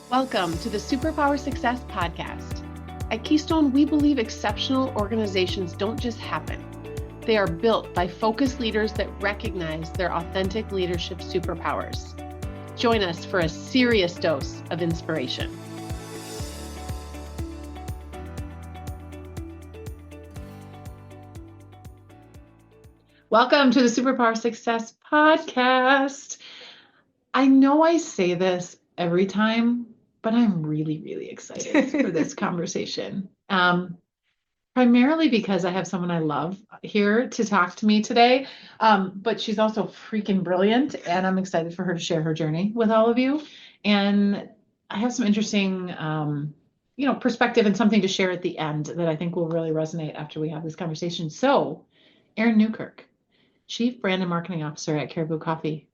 Welcome to the Superpower Success Podcast. At Keystone, we believe exceptional organizations don't just happen. They are built by focused leaders that recognize their authentic leadership superpowers. Join us for a serious dose of inspiration. Welcome to the Superpower Success Podcast. I know I say this every time, but I'm really, really excited for this conversation. Primarily because I have someone I love here to talk to me today, but she's also freaking brilliant, and I'm excited for her to share her journey with all of you. And I have some interesting, perspective and something to share at the end that I think will really resonate after we have this conversation. So, Erin Newkirk, Chief Brand and Marketing Officer at Caribou Coffee,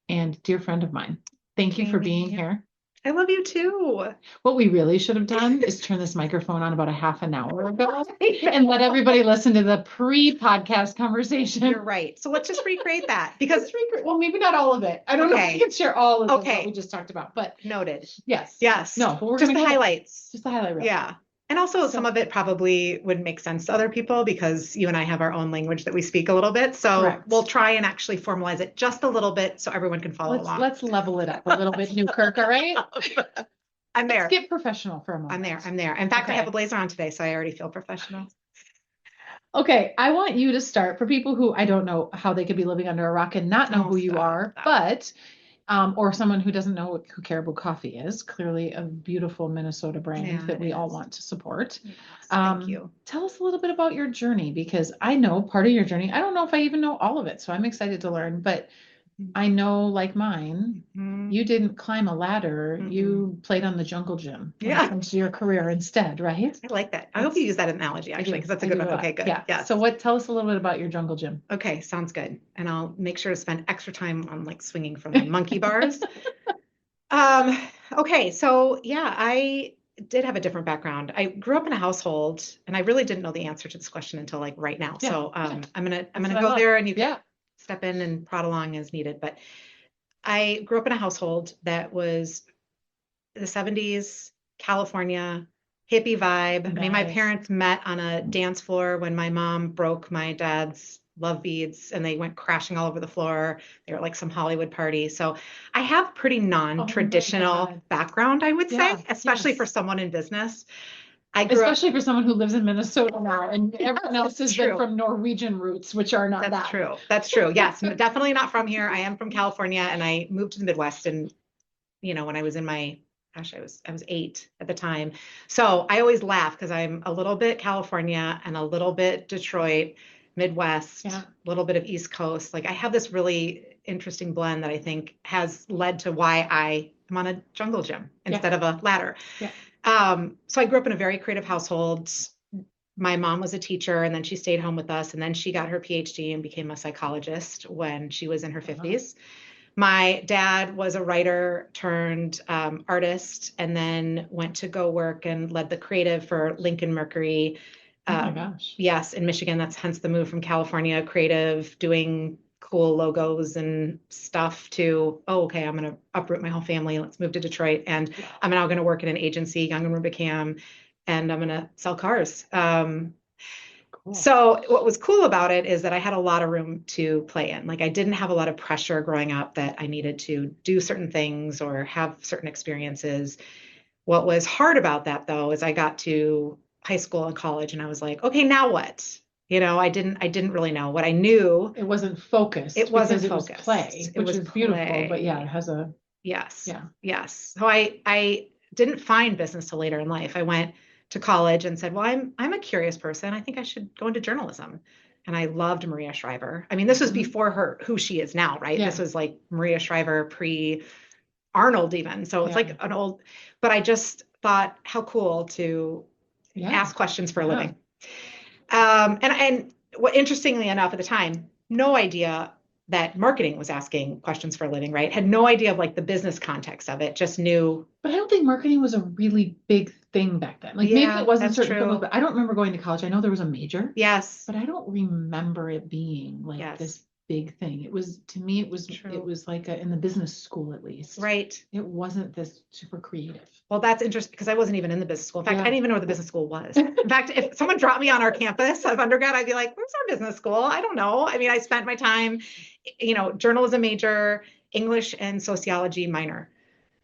and dear friend of mine. Thank you for being here. I love you too. What we really should have done is turn this microphone on about a half an hour ago and let everybody listen to the pre-podcast conversation. You're right. So let's just recreate that because well, maybe not all of it. I don't know if we can share all of what we just talked about, but noted. Yes. No, we're just the highlights. Just the highlight reel. Yeah. And also some of it probably would make sense to other people because you and I have our own language that we speak a little bit. So We'll try and actually formalize it just a little bit so everyone can follow along. Let's level it up a little bit, Newkirk, all right? I'm there. Let's get professional for a moment. I'm there. In fact, I have a blazer on today, so I already feel professional. Okay, I want you to start for people who I don't know how they could be living under a rock and not know who you are, but or someone who doesn't know who Caribou Coffee is, clearly a beautiful Minnesota brand that we all want to support. Yes, thank you. Tell us a little bit about your journey, because I know part of your journey. I don't know if I even know all of it, so I'm excited to learn, but I know, like mine, you didn't climb a ladder. You played on the jungle gym when it comes to your career instead, right? I like that. I hope you use that analogy, actually, because that's a good one. Okay, good. Yeah. So tell us a little bit about your jungle gym. Okay, sounds good. And I'll make sure to spend extra time on like swinging from the monkey bars. Okay, so I did have a different background. I grew up in a household, and I really didn't know the answer to this question until like right now. Yeah. So I'm gonna go there, and you can step in and prod along as needed. But I grew up in a household that was the 70s, California, hippie vibe. Nice. I mean, my parents met on a dance floor when my mom broke my dad's love beads and they went crashing all over the floor. They were like some Hollywood party. So I have pretty non-traditional background, I would say, especially for someone in business. Especially for someone who lives in Minnesota now, and everyone else has been from Norwegian roots, which are not That's true. That's true. Yes, definitely not from here. I am from California, and I moved to the Midwest. And when I was in my, I was 8 at the time. So I always laugh because I'm a little bit California and a little bit Detroit, Midwest, a little bit of East Coast. Like I have this really interesting blend that I think has led to why I am on a jungle gym instead of a ladder. Yeah. So I grew up in a very creative household. My mom was a teacher, and then she stayed home with us, and then she got her PhD and became a psychologist when she was in her 50s. My dad was a writer turned artist, and then went to go work and led the creative for Lincoln Mercury. Oh my gosh. Yes, in Michigan. That's hence the move from California, creative, doing cool logos and stuff to, I'm going to uproot my whole family. Let's move to Detroit. And I'm now going to work in an agency, Young and Rubicam, and I'm going to sell cars. Cool. So what was cool about it is that I had a lot of room to play in. Like I didn't have a lot of pressure growing up that I needed to do certain things or have certain experiences. What was hard about that, though, is I got to high school and college and I was like, okay, now what? I didn't really know. What I knew, it wasn't focused. It wasn't focused. It was play, which is beautiful, but it has a yes. So I didn't find business till later in life. I went to college and said, well, I'm a curious person. I think I should go into journalism. And I loved Maria Shriver. I mean, this was before who she is now, right? Yeah. This was like Maria Shriver pre-Arnold even. So it's like an old, but I just thought how cool to ask questions for a living. And what, interestingly enough, at the time, no idea that marketing was asking questions for a living, right? Had no idea of like the business context of it, just knew. But I don't think marketing was a really big thing back then. Like maybe it wasn't certain fields, but I don't remember going to college. I know there was a major. Yes. But I don't remember it being like this big thing. It was, to me, it True. was like in the business school, at least. Right. It wasn't this super creative. Well, that's interesting because I wasn't even in the business school. In fact, Yeah. I didn't even know what the business school was. In fact, if someone dropped me on our campus of undergrad, I'd be like, where's our business school? I don't know. I mean, I spent my time, journalism major, English and sociology minor.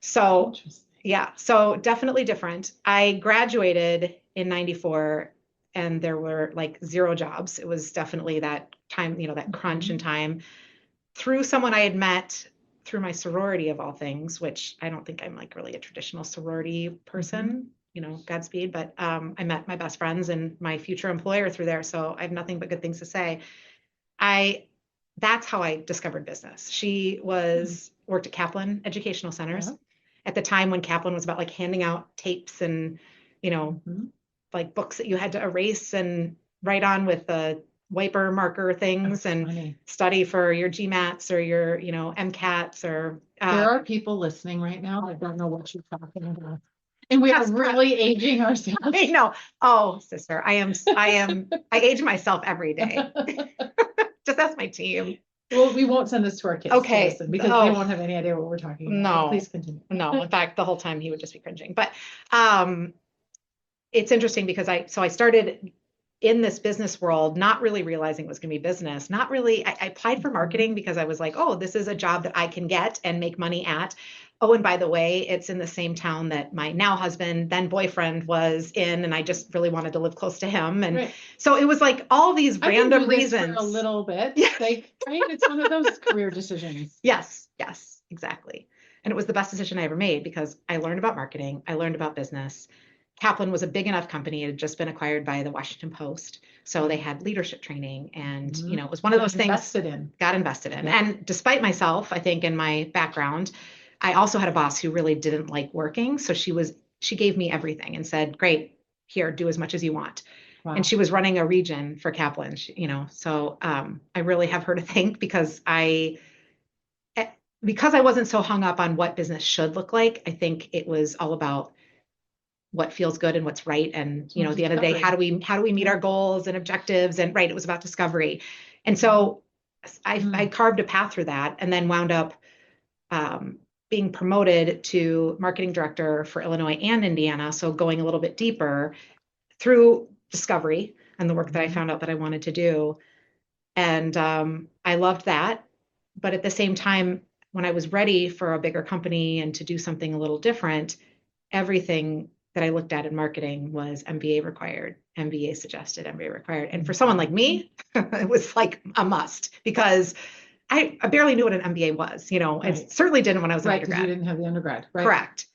So Interesting. yeah, so definitely different. I graduated in 94 and there were like 0 jobs. It was definitely that time, that crunch in time. Through someone I had met through my sorority of all things, which I don't think I'm like really a traditional sorority person, Godspeed, but I met my best friends and my future employer through there. So I have nothing but good things to say. That's how I discovered business. She worked at Kaplan Educational Centers at the time when Kaplan was about like handing out tapes and, like books that you had to erase and write on with the wiper marker things. That's and funny. Study for your GMATs or your, MCATs or. There are people listening right now that don't know what you're talking about. And we are really aging ourselves. I know. Oh, sister, I age myself every day. Just ask my team. Well, we won't send this to our kids. Okay. Listen, because they won't have any idea what we're talking about. No. So please continue. No, in fact, the whole time he would just be cringing. But it's interesting because I started in this business world, not really realizing it was going to be business, not really. I applied for marketing because I was like, oh, this is a job that I can get and make money at. Oh, and by the way, it's in the same town that my now husband, then boyfriend was in, and I just really wanted to live close to him. And so it was like all these random reasons. For a little bit. Yeah. Like, right? It's one of those career decisions. Yes, exactly. And it was the best decision I ever made because I learned about marketing. I learned about business. Kaplan was a big enough company. It had just been acquired by the Washington Post. So they had leadership training and, it was one of those things got invested in. Yeah. And despite myself, I think in my background, I also had a boss who really didn't like working. So she gave me everything and said, great, here, do as much as you want. Wow. And she was running a region for Kaplan, so I really have her to thank because I wasn't so hung up on what business should look like. I think it was all about what feels good and what's right. And, at the end of the day, how do we meet our goals and objectives? And it was about discovery. And so I carved a path through that and then wound up being promoted to marketing director for Illinois and Indiana. So going a little bit deeper through discovery and the work that I found out that I wanted to do. And I loved that. But at the same time, when I was ready for a bigger company and to do something a little different, everything that I looked at in marketing was MBA required, MBA suggested, MBA required. And for someone like me, it was like a must because I barely knew what an MBA was. I certainly didn't when I was an undergrad. You didn't have the undergrad, right? Correct.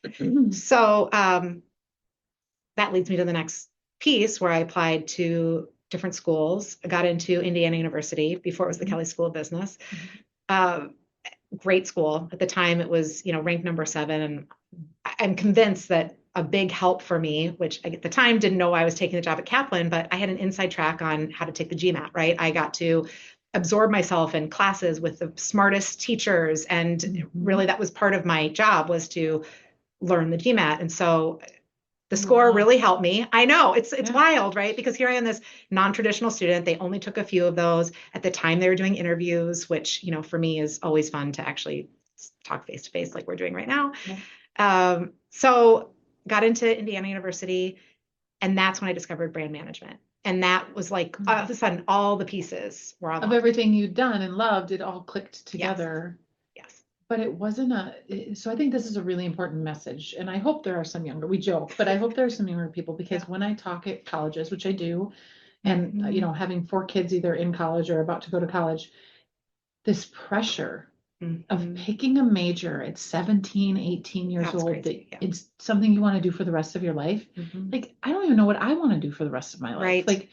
So that leads me to the next piece where I applied to different schools. I got into Indiana University before it was the Kelley School of Business. Great school. At the time, it was, ranked number 7. And I'm convinced that a big help for me, which I at the time didn't know I was taking the job at Kaplan, but I had an inside track on how to take the GMAT, right? I got to absorb myself in classes with the smartest teachers. And really that was part of my job was to learn the GMAT. And so the score really helped me. I know it's wild, right? Because here I am, this non-traditional student. They only took a few of those. At the time they were doing interviews, which, for me is always fun to actually talk face to face like we're doing right now. Yeah. So got into Indiana University, and that's when I discovered brand management. And that was like, all of a sudden, all the pieces were on. Of everything you'd done and loved, it all clicked together. Yes. But it wasn't so I think this is a really important message. And I hope there are some we joke, but I hope there are some younger people because when I talk at colleges, which I do, and, having 4 kids either in college or about to go to college, this pressure of picking a major at 17, 18 years old, it's something you want to do for the rest of your life. Like, I don't even know what I want to do for the rest of my life. Right. Like,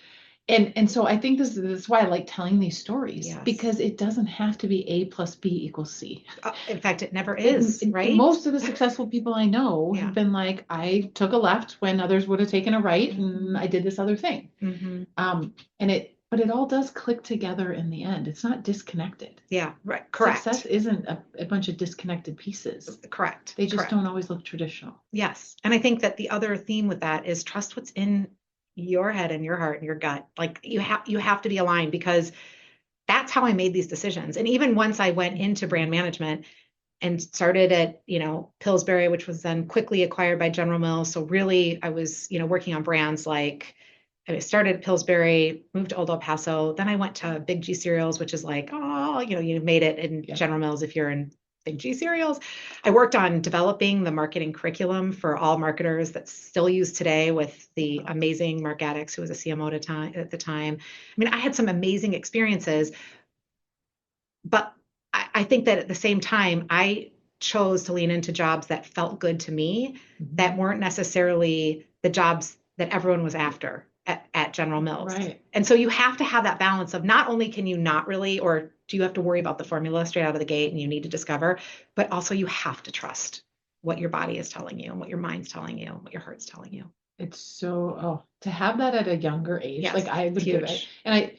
and so I think this is why I like telling these stories because it doesn't have to be A plus B equals C. In fact, it never is, right? Most of the successful people I know have been like, I took a left when others would have taken a right and I did this other thing. But it all does click together in the end. It's not disconnected. Yeah, right. Correct. Success isn't a bunch of disconnected pieces. Correct. They just don't always look traditional. Yes. And I think that the other theme with that is trust what's in your head and your heart and your gut. Like you have to be aligned because that's how I made these decisions. And even once I went into brand management and started at, Pillsbury, which was then quickly acquired by General Mills. So really I was, working on brands like, I started at Pillsbury, moved to Old El Paso. Then I went to Big G Cereals, which is like, oh, you made it in General Mills if you're in Big G Cereals. I worked on developing the marketing curriculum for all marketers that's still used today with the amazing Mark Addix, who was a CMO at the time. I mean, I had some amazing experiences, but I think that at the same time, I chose to lean into jobs that felt good to me, that weren't necessarily the jobs that everyone was after at General Mills. Right. And so you have to have that balance of not only can you not really, or do you have to worry about the formula straight out of the gate and you need to discover, but also you have to trust what your body is telling you and what your mind's telling you, and what your heart's telling you. It's so, to have that at a younger age, Yes, like I would give it. huge. And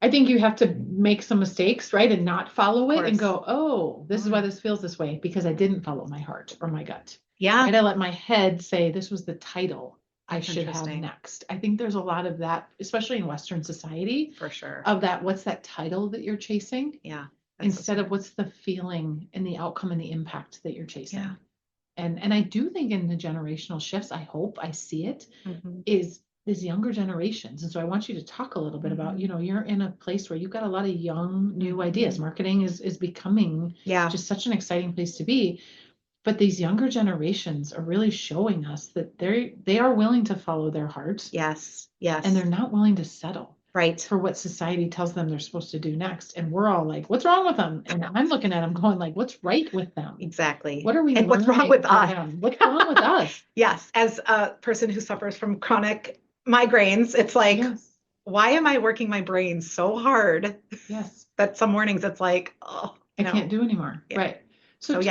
I think you have to make some mistakes, right? And not follow it and course. go, oh, this is why this feels this way because I didn't follow my heart or my gut. Yeah. And I let my head say this was the title I That's should have interesting. next. I think there's a lot of that, especially in Western society, For sure. of that, what's that title that you're chasing? Yeah. Instead of what's the feeling and the outcome and the impact that you're chasing. Yeah. And I do think in the generational shifts, I hope I see it, Mhm. is these younger generations. And so I want you to talk a little bit about, you're in a place where you've got a lot of young, new ideas. Marketing is becoming just such an exciting place to be. But these younger generations are really showing us that they are willing to follow their heart. Yes. Yes. And they're not willing to settle. Right. For what society tells them they're supposed to do next. And we're all like, what's wrong with them? And I'm looking at them going like, what's right with them? Exactly. What are we And what's wrong with us? What's wrong with us? Yes. As a person who suffers from chronic migraines, it's like, why am I working my brain so hard? Yes. That some mornings it's like, oh, I can't do anymore. Yeah. Right. So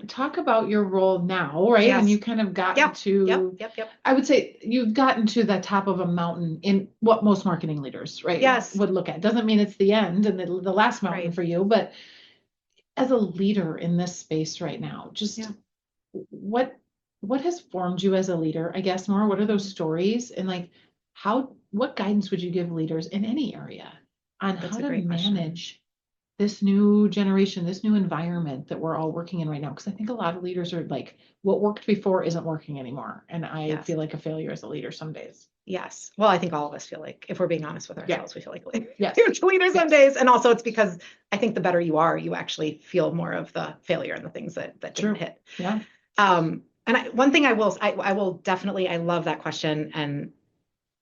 talk about your role now, right? Yes. And you kind of gotten to, I would say you've gotten to the top of a mountain in what most marketing leaders, right? Yes. Would look at. Doesn't mean it's the end and the last mountain for you, but as a leader in this space right now, just what has formed you as a leader, I guess, more? What are those stories? And like, what guidance would you give leaders in any area on how to manage this new generation, this new environment that we're all working in right now? Because I think a lot of leaders are like, what worked before isn't working anymore. And I feel like a failure as a leader some days. Yes. Well, I think all of us feel like, if we're being honest with ourselves, we feel like leaders some days. And also it's because I think the better you are, you actually feel more of the failure and the things that didn't hit. Yeah. And one thing I will definitely, I love that question. And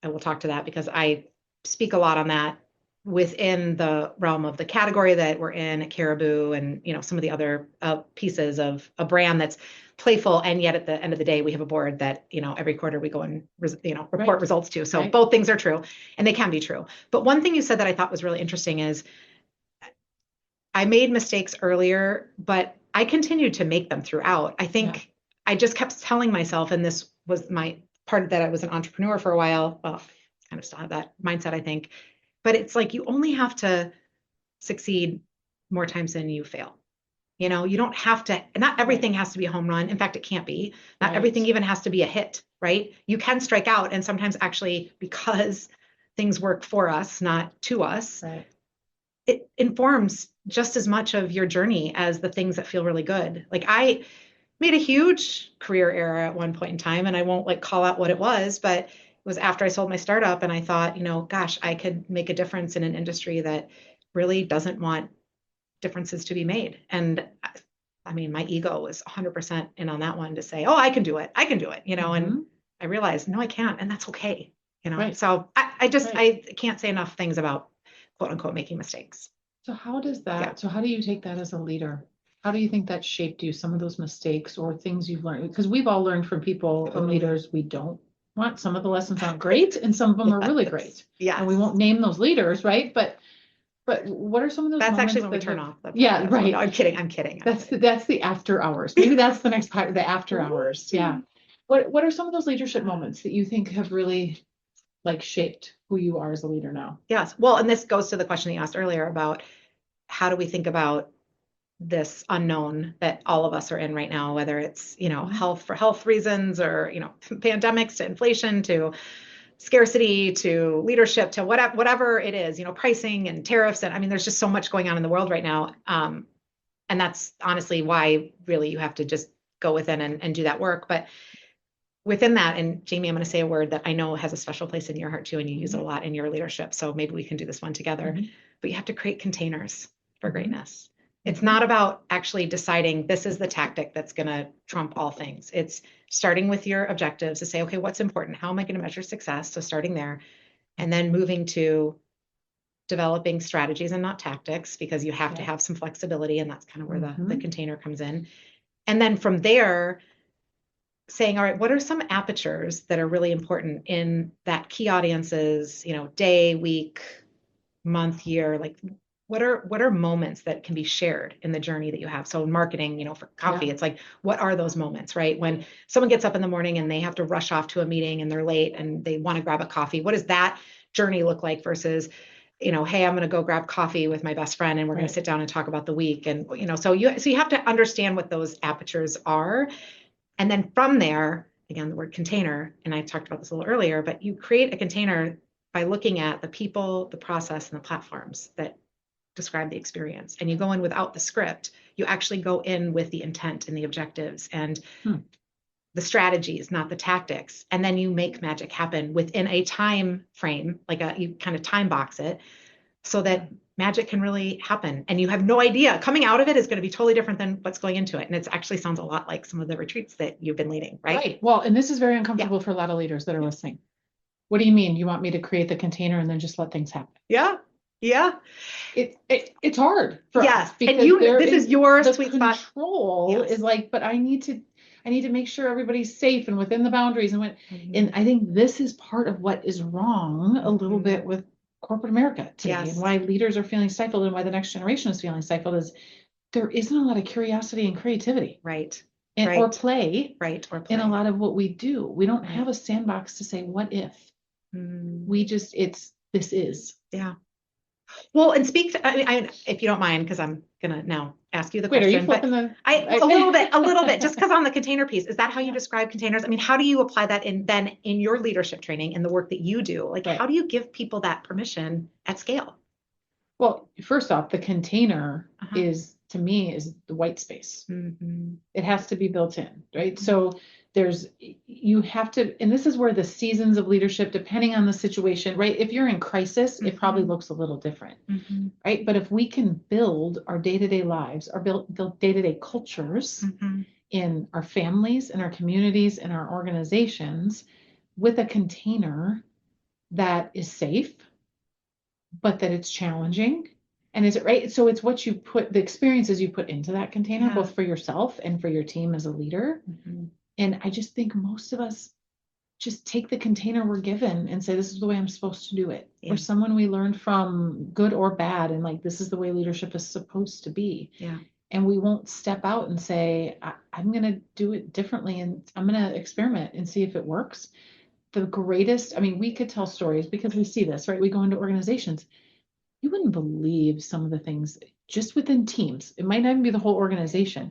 I will talk to that because I speak a lot on that within the realm of the category that we're in at Caribou and, some of the other pieces of a brand that's playful. And yet at the end of the day, we have a board that, every quarter we go and, report results to. So both things are true and they can be true. But one thing you said that I thought was really interesting is I made mistakes earlier, but I continued to make them throughout. I think I just kept telling myself, and this was my part that I was an entrepreneur for a while. Well, I kind of still have that mindset, I think. But it's like you only have to succeed more times than you fail. You don't have to, not everything has to be a home run. In fact, it can't be. Not everything even has to be a hit, right? You can strike out. And sometimes actually, because things work for us, not to us, it informs just as much of your journey as the things that feel really good. Like I made a huge career error at one point in time, and I won't call out what it was, but it was after I sold my startup and I thought, gosh, I could make a difference in an industry that really doesn't want differences to be made. And I mean, my ego was 100% in on that one to say, oh, I can do it. I can do it, and I realized, no, I can't. And that's okay. So I can't say enough things about quote unquote making mistakes. So how does that, so how do you take that as a leader? How do you think that shaped you, some of those mistakes or things you've learned? Because we've all learned from people and leaders we don't want. Some of the lessons aren't great and some of them are really great. Yeah. And we won't name those leaders, right? But what are some of those That's moments actually when we that turn off. Right. No, I'm kidding. That's the after hours. Maybe that's the next part, the after hours. Yeah. What are some of those leadership moments that you think have really shaped who you are as a leader now? Yes. Well, and this goes to the question you asked earlier about how do we think about this unknown that all of us are in right now, whether it's, health for health reasons or, pandemics to inflation to scarcity to leadership to whatever it is, pricing and tariffs. And I mean, there's just so much going on in the world right now. And that's honestly why really you have to just go within and do that work. But within that, and Jamie, I'm going to say a word that I know has a special place in your heart too, and you use it a lot in your leadership. So maybe we can do this one together. But you have to create containers for greatness. It's not about actually deciding this is the tactic that's going to trump all things. It's starting with your objectives to say, okay, what's important? How am I going to measure success? So starting there, and then moving to developing strategies and not tactics, because you have to have some flexibility, and that's kind of where the container comes in. And then from there, saying, all right, what are some apertures that are really important in that key audiences, day, week, month, year, like what are moments that can be shared in the journey that you have? So in marketing, for coffee, it's like, what are those moments, right? When someone gets up in the morning and they have to rush off to a meeting and they're late and they want to grab a coffee, what does that journey look like versus, hey, I'm going to go grab coffee with my best friend and we're going to sit down and talk about the week. And, so you have to understand what those apertures are. And then from there, again, the word container, and I talked about this a little earlier, but you create a container by looking at the people, the process, and the platforms that describe the experience. And you go in without the script. You actually go in with the intent and the objectives and the strategies, not the tactics. And then you make magic happen within a time frame, you kind of time box it so that magic can really happen. And you have no idea. Coming out of it is going to be totally different than what's going into it. And it actually sounds a lot like some of the retreats that you've been leading, right? Right. Well, and this is very uncomfortable for a lot of leaders that are listening. What do you mean? You want me to create the container and then just let things happen? Yeah. Yeah. It's hard for us because this is your sweet spot. Control is like, but I need to make sure everybody's safe and within the boundaries. And I think this is part of what is wrong a little bit with corporate America today, and why leaders are feeling stifled and why the next generation is feeling stifled is there isn't a lot of curiosity and creativity. Right. Or play. Right. Or play. In a lot of what we do. We don't have a sandbox to say, what if? We just, this is. Yeah. Well, and if you don't mind, because I'm gonna now ask you the question. Wait, are you flipping a little bit, just because on the container piece, is that how you describe containers? I mean, how do you apply that in your leadership training and the work that you do? Like, how do you give people that permission at scale? Well, first off, the container is, to me, is the white space. It has to be built in, right? So you have to, and this is where the seasons of leadership, depending on the situation, right? If you're in crisis, it probably looks a little different, right? But if we can build our day-to-day lives, or build day-to-day cultures in our families, in our communities, in our organizations, with a container that is safe, but that it's challenging. And is it right? So it's what you put, the experiences you put into that container, both for yourself and for your team as a leader. And I just think most of us just take the container we're given and say, this is the way I'm supposed to do it. Or someone we learned from, good or bad, and like, this is the way leadership is supposed to be. And we won't step out and say, I'm going to do it differently and I'm going to experiment and see if it works. The greatest, I mean, we could tell stories because we see this, right? We go into organizations. You wouldn't believe some of the things just within teams. It might not even be the whole organization,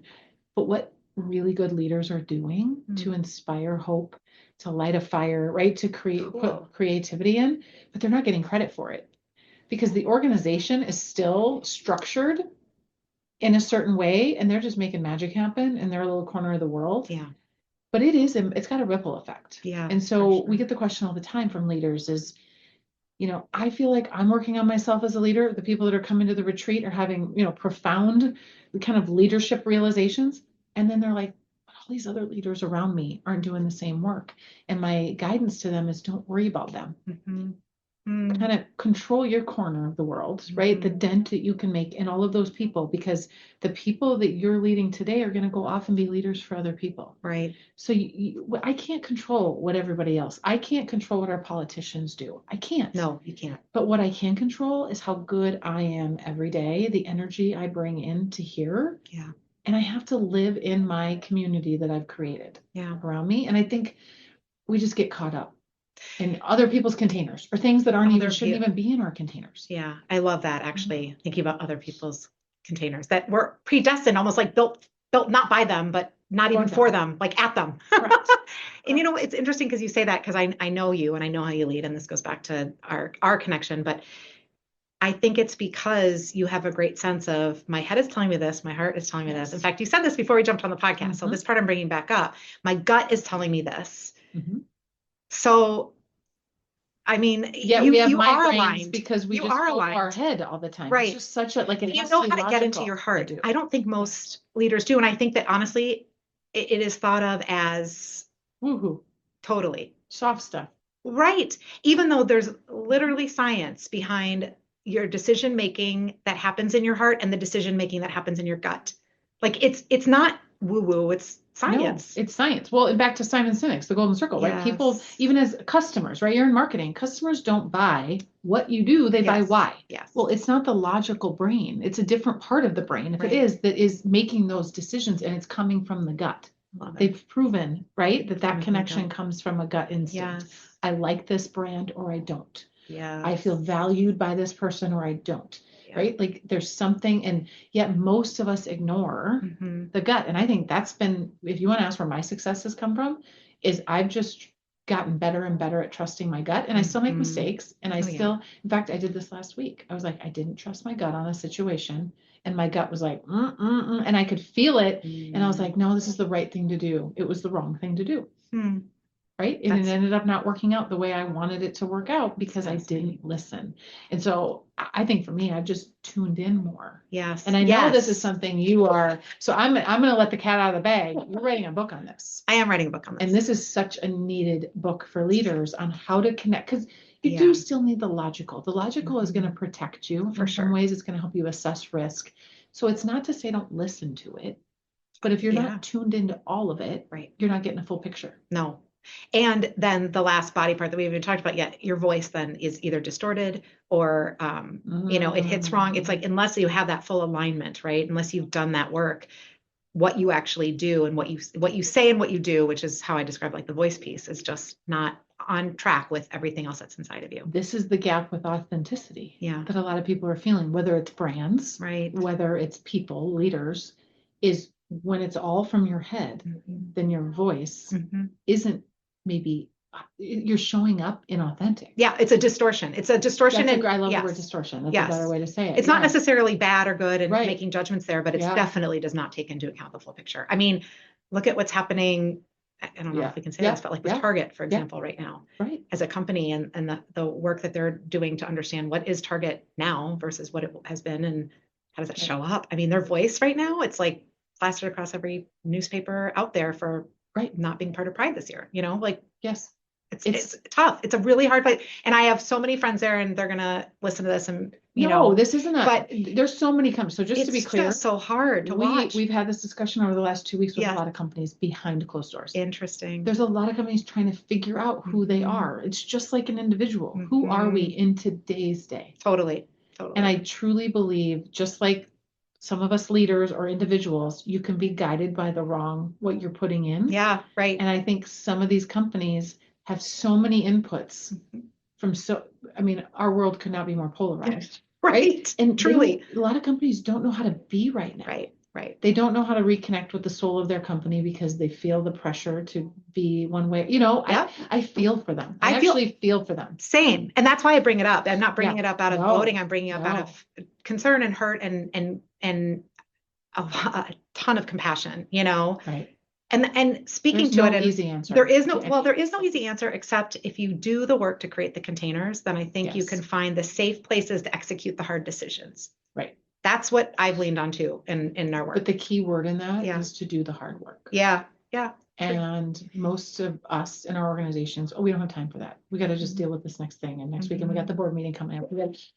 but what really good leaders are doing to inspire hope, to light a fire, right? To put creativity in, but they're not getting credit for it because the organization is still structured in a certain way and they're just making magic happen in their little corner of the world. But it's got a ripple effect. And so we get the question all the time from leaders is, I feel like I'm working on myself as a leader. The people that are coming to the retreat are having, profound kind of leadership realizations. And then they're like, but all these other leaders around me aren't doing the same work. And my guidance to them is don't worry about them. Kind of control your corner of the world, right? The dent that you can make in all of those people, because the people that you're leading today are going to go off and be leaders for other people. Right. So I can't control what everybody else, I can't control what our politicians do. I can't. No, you can't. But what I can control is how good I am every day, the energy I bring in to here. And I have to live in my community that I've created around me. And I think we just get caught up in other people's containers or things that shouldn't even be in our containers. Yeah, I love that, actually, thinking about other people's containers that were predestined, almost like built not by them, but not even for them, like at them. Correct. And you know, it's interesting because you say that because I know you and I know how you lead, and this goes back to our connection, but I think it's because you have a great sense of my head is telling me this, my heart is telling me this. In fact, you said this before we jumped on the podcast. So this part I'm bringing back up. My gut is telling me this. So, I mean, we have you are migraines aligned because we you just are go to aligned. our head all the time. Right. It's just such a, like, it you has know to be how to get into logical your heart. to do. I don't think most leaders do. And I think that honestly, it is thought of as Woohoo. totally Soft stuff. Right. Even though there's literally science behind your decision making that happens in your heart and the decision making that happens in your gut. Like it's not woo woo, it's science. No, it's science. Well, and back to Simon Sinek's The Golden Circle, right? People, Yes. even as customers, right? You're in marketing. Customers don't buy what you do, they buy why. Yes. Well, it's not the logical brain. It's a different part of the brain. If it is, that is making those decisions, and it's coming from the gut. They've proven, right, that connection comes from a gut instinct. Yes. I like this brand or I don't. Yeah. I feel valued by this person or I don't. Right? Like there's something, and yet most of us ignore the gut. And I think that's been, if you want to ask where my success has come from, is I've just gotten better and better at trusting my gut. And I still make mistakes. And I still, in fact, I did this last week. I was like, I didn't trust my gut on a situation. And my gut was like, and I could feel it. And I was like, no, this is the right thing to do. It was the wrong thing to do. Right. And it ended up not working out the way I wanted it to work out because I didn't listen. And so I think for me, I've just tuned in more. Yes. And I know this is something you are. So I'm going to let the cat out of the bag. You're writing a book on this. I am writing a book on this. And this is such a needed book for leaders on how to connect, because you do still need the logical. The logical is going to protect you. For some ways, it's going to help you assess risk. So it's not to say don't listen to it, but if you're not tuned into all of it, you're not getting a full picture. No. And then the last body part that we haven't talked about yet, your voice then is either distorted or, it hits wrong. It's like, unless you have that full alignment, right? Unless you've done that work, what you actually do and what you say and what you do, which is how I describe like the voice piece, is just not on track with everything else that's inside of you. This is the gap with authenticity that a lot of people are feeling, whether it's brands, whether it's people, leaders, is when it's all from your head, then your voice isn't maybe, you're showing up inauthentic. Yeah, it's a distortion. It's a distortion. I love the word distortion. That's a better way to say it. It's not necessarily bad or good and making judgments there, but it definitely does not take into account the full picture. I mean, look at what's happening. I don't know if we can say this, but like with Target, for example, right now, as a company and the work that they're doing to understand what is Target now versus what it has been and how does it show up? I mean, their voice right now, it's like plastered across every newspaper out there for not being part of Pride this year, it's tough. It's a really hard fight. And I have so many friends there and they're going to listen to this and, this isn't but there's so many companies. So just to be clear, it's so hard to watch. We've had this discussion over the last 2 weeks with a lot of companies behind closed doors. Interesting. There's a lot of companies trying to figure out who they are. It's just like an individual. Who are we in today's day? Totally. And I truly believe, just like some of us leaders or individuals, you can be guided by what you're putting in. Yeah, right. And I think some of these companies have so many inputs from our world could not be more polarized. Right. And truly, a lot of companies don't know how to be right now. Right. They don't know how to reconnect with the soul of their company because they feel the pressure to be one way. I feel for them. I actually feel for them. Same. And that's why I bring it up. I'm not bringing it up out of gloating. I'm bringing it up out of concern and hurt and a ton of compassion, Right. And speaking There's to no it, and easy answer. there is no easy answer, except if you do the work to create the containers, then I think you can find the safe places to execute the hard decisions. Right. That's what I've leaned on too in our work. But the key word in that is to do the hard work. Yeah. And most of us in our organizations, we don't have time for that. We got to just deal with this next thing. And next week, and we got the board meeting coming up.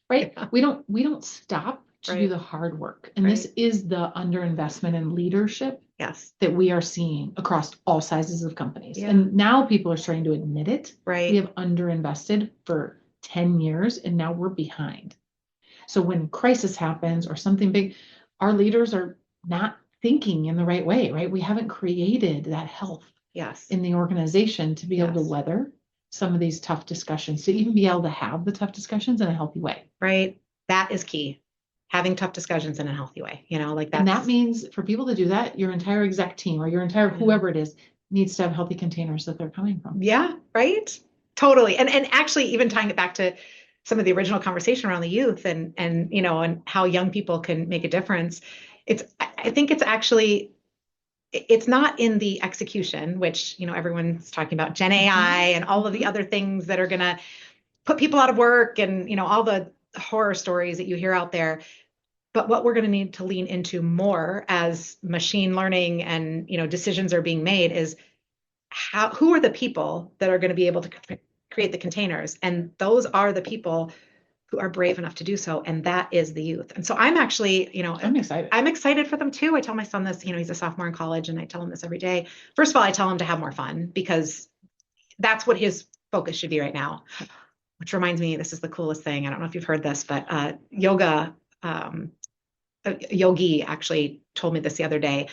Right. Yeah. We don't stop to do the hard work. And this is the underinvestment in leadership that we are seeing across all sizes of companies. Yeah. And now people are starting to admit it. Right. We have underinvested for 10 years and now we're behind. So when crisis happens or something big, our leaders are not thinking in the right way, right? We haven't created that health in the organization to be able to weather some of these tough discussions, to even be able to have the tough discussions in a healthy way. Right. That is key. having tough discussions in a healthy way, like And that means for people to do that, your entire exec team or your entire whoever it is needs to have healthy containers that they're coming from. Yeah, right. Totally. And actually even tying it back to some of the original conversation around the youth and how young people can make a difference. I think it's not in the execution, which, everyone's talking about Gen AI and all of the other things that are going to put people out of work and, all the horror stories that you hear out there. But what we're going to need to lean into more as machine learning and, decisions are being made is who are the people that are going to be able to create the containers? And those are the people who are brave enough to do so. And that is the youth. And so I'm actually, I'm excited. I'm excited for them too. I tell my son this, he's a sophomore in college and I tell him this every day. First of all, I tell him to have more fun because that's what his focus should be right now, which reminds me, this is the coolest thing. I don't know if you've heard this, but yoga, yogi actually told me this the other day.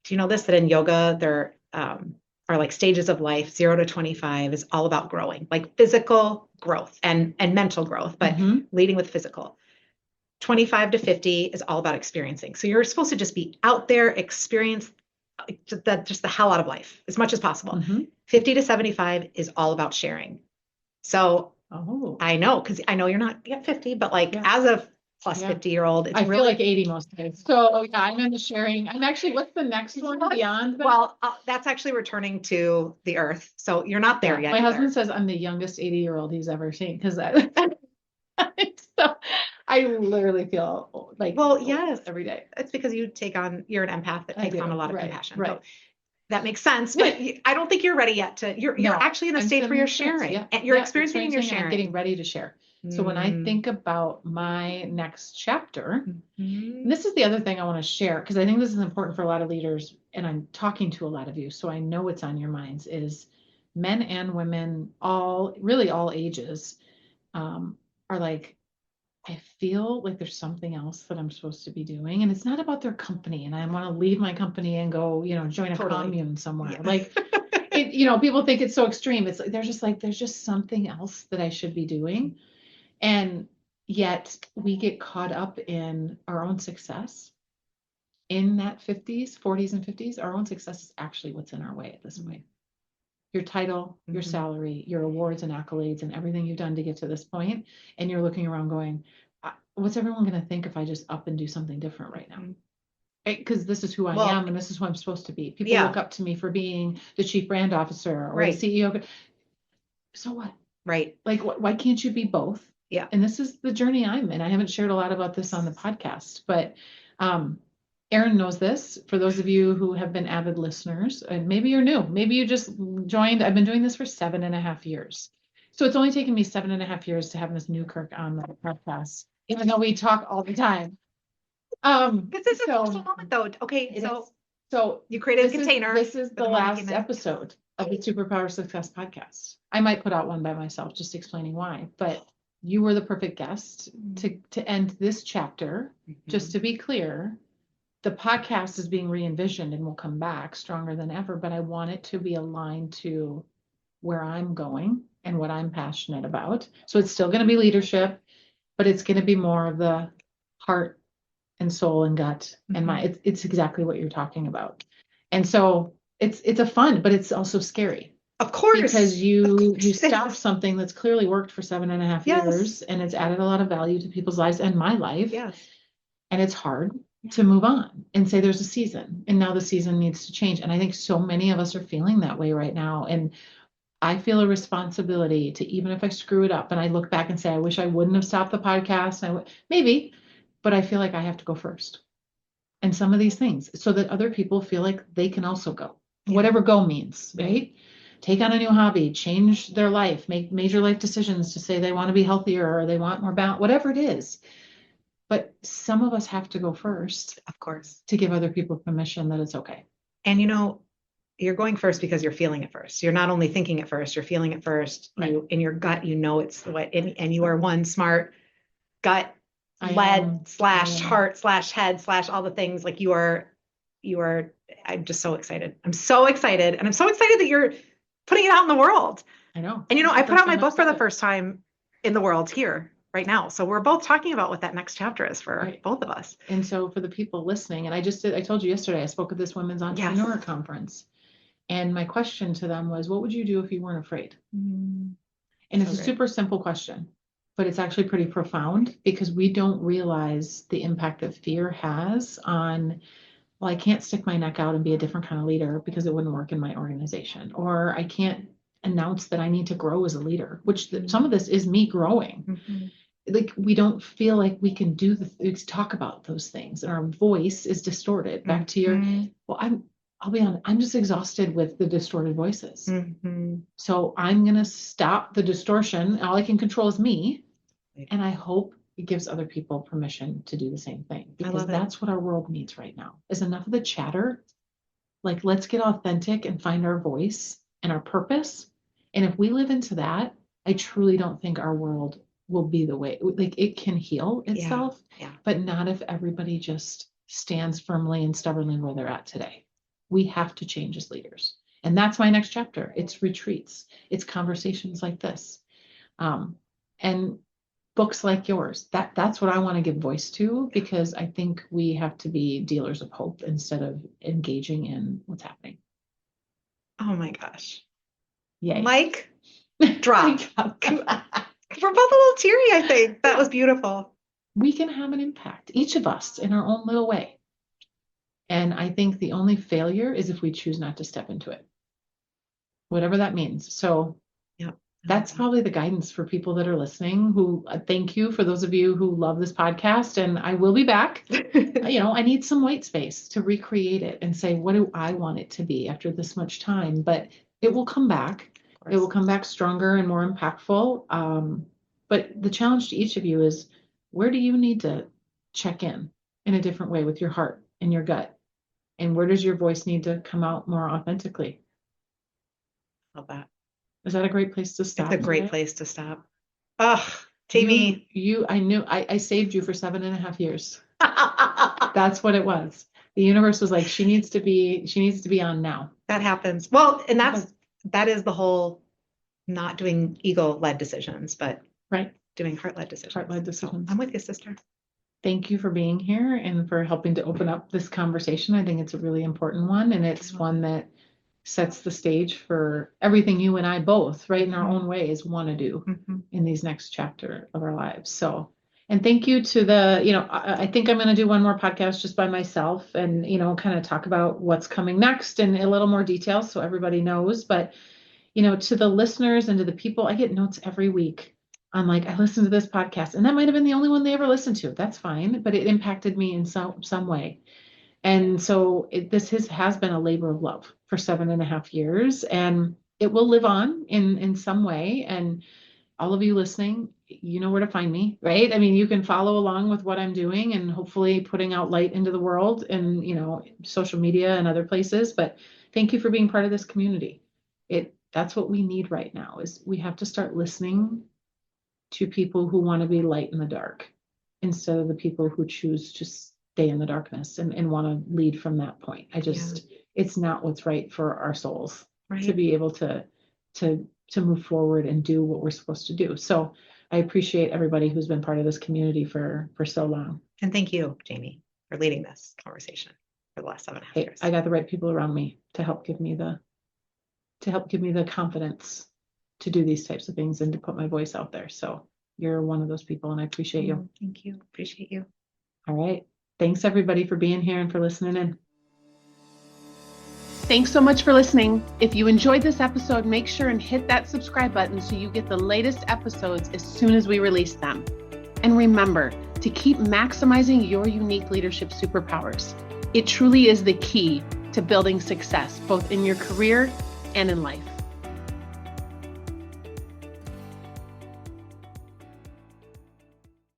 Do you know this, that in yoga, there are like stages of life, 0 to 25 is all about growing, like physical growth and mental growth, but leading with physical. 25 to 50 is all about experiencing. So you're supposed to just be out there, experience just the hell out of life as much as possible. 50 to 75 is all about sharing. So I know, because I know you're not yet 50, but as a plus 50-year-old, I feel like 80 most days. So I'm in the sharing. I'm actually, what's the next one beyond that? Well, that's actually returning to the earth. So you're not there yet. My husband says I'm the youngest 80-year-old he's ever seen because so I literally feel like, well, yes, every day. It's because you're an empath that takes on a lot of compassion. Right. So that makes sense, but I don't think you're ready yet to, you're actually in a state where you're sharing and you're experiencing and you're sharing. I'm getting ready to share. So when I think about my next chapter, and this is the other thing I want to share, because I think this is important for a lot of leaders, and I'm talking to a lot of you, so I know what's on your minds, is men and women, really all ages, are like, I feel like there's something else that I'm supposed to be doing. And it's not about their company. And I want to leave my company and go, join a commune somewhere. Yeah. Like, people think it's so extreme. It's like, there's just something else that I should be doing. And yet we get caught up in our own success in that 40s and 50s. Our own success is actually what's in our way at this point. Your title, your salary, your awards and accolades and everything you've done to get to this point. And you're looking around going, what's everyone going to think if I just up and do something different right now? Because this is who I am and this is who I'm supposed to be. People look up to me for being the chief brand officer or the CEO. So what? Right. Like, why can't you be both? Yeah. And this is the journey I'm in. I haven't shared a lot about this on the podcast, but Erin knows this. For those of you who have been avid listeners, and maybe you're new, maybe you just joined. I've been doing this for 7.5 years. So it's only taken me 7.5 years to have Ms. Newkirk on the podcast, even though we talk all the time. This is a special moment though. Okay. So you created a container. This is the last episode of the Superpower Success podcast. I might put out one by myself, just explaining why, but you were the perfect guest to end this chapter. Just to be clear, the podcast is being re-envisioned and will come back stronger than ever, but I want it to be aligned to where I'm going and what I'm passionate about. So it's still going to be leadership, but it's going to be more of the heart and soul and gut and it's exactly what you're talking about. And so it's a fun, but it's also scary. Of course. Because you stop something that's clearly worked for 7.5 years and it's added a lot of value to people's lives and my life. Yes. And it's hard to move on and say there's a season and now the season needs to change. And I think so many of us are feeling that way right now. And I feel a responsibility to, even if I screw it up and I look back and say, I wish I wouldn't have stopped the podcast. Maybe, but I feel like I have to go first. And some of these things so that other people feel like they can also go, whatever go means, right? Take on a new hobby, change their life, make major life decisions to say they want to be healthier or they want more balance, whatever it is. But some of us have to go first, of course, to give other people permission that it's okay. And you're going first because you're feeling it first. You're not only thinking it first, you're feeling it first. Right. In your gut, it's what, and you are one smart gut led / heart / head / all the things. Like you are, I'm just so excited. I'm so excited. And I'm so excited that you're putting it out in the world. I know. And I put out my book for the first time in the world here. right now. So we're both talking about what that next chapter is for both of us. And so for the people listening, and I told you yesterday, I spoke at this women's entrepreneur conference. And my question to them was, what would you do if you weren't afraid? And it's a super simple question, but it's actually pretty profound because we don't realize the impact that fear has on, well, I can't stick my neck out and be a different kind of leader because it wouldn't work in my organization. Or I can't announce that I need to grow as a leader, which some of this is me growing. Like we don't feel like we can talk about those things, and our voice is distorted. Back to your, well, I'll be honest, I'm just exhausted with the distorted voices. So I'm going to stop the distortion. All I can control is me. And I hope it gives other people permission to do the same thing, because that's what our world needs right now, is enough of the chatter. Like, let's get authentic and find our voice and our purpose. And if we live into that, I truly don't think our world will be the way, like it can heal itself, but not if everybody just stands firmly and stubbornly where they're at today. We have to change as leaders. And that's my next chapter. It's retreats. It's conversations like this. And books like yours. That's what I want to give voice to, because I think we have to be dealers of hope instead of engaging in what's happening. Oh my gosh. Yay. Mic drop. We're both a little teary, I think. That was beautiful. We can have an impact, each of us in our own little way. And I think the only failure is if we choose not to step into it, whatever that means. So that's probably the guidance for people that are listening, who thank you for those of you who love this podcast. And I will be back. I need some white space to recreate it and say, what do I want it to be after this much time? But it will come back. It will come back stronger and more impactful. But the challenge to each of you is, where do you need to check in a different way with your heart and your gut? And where does your voice need to come out more authentically? Love that. Is that a great place to stop? It's a great place to stop. Oh, Tammy. I saved you for 7.5 years. That's what it was. The universe was like, she needs to be on now. That happens. Well, and that is the whole, not doing ego-led decisions, but doing heart-led decisions. So I'm with you, sister. Thank you for being here and for helping to open up this conversation. I think it's a really important one, and it's one that sets the stage for everything you and I both, in our own ways, want to do in these next chapter of our lives. So, and thank you to I think I'm going to do one more podcast just by myself and, kind of talk about what's coming next in a little more detail so everybody knows. But, to the listeners and to the people, I get notes every week. I'm like, I listened to this podcast, and that might have been the only one they ever listened to. That's fine, but it impacted me in some way. And so this has been a labor of love for 7.5 years, and it will live on in some way. And all of you listening, you know where to find me, right? I mean, you can follow along with what I'm doing and hopefully putting out light into the world and, social media and other places. But thank you for being part of this community. That's what we need right now, is we have to start listening to people who want to be light in the dark instead of the people who choose to stay in the darkness and want to lead from that point. It's not what's right for our souls to be able to move forward and do what we're supposed to do. So I appreciate everybody who's been part of this community for so long. And thank you, Jamie, for leading this conversation for the last 7.5 years. I got the right people around me to help give me the confidence to do these types of things and to put my voice out there. So you're one of those people, and I appreciate you. Thank you. Appreciate you. All right. Thanks everybody for being here and for listening in. Thanks so much for listening. If you enjoyed this episode, make sure and hit that subscribe button so you get the latest episodes as soon as we release them. And remember to keep maximizing your unique leadership superpowers. It truly is the key to building success, both in your career and in life.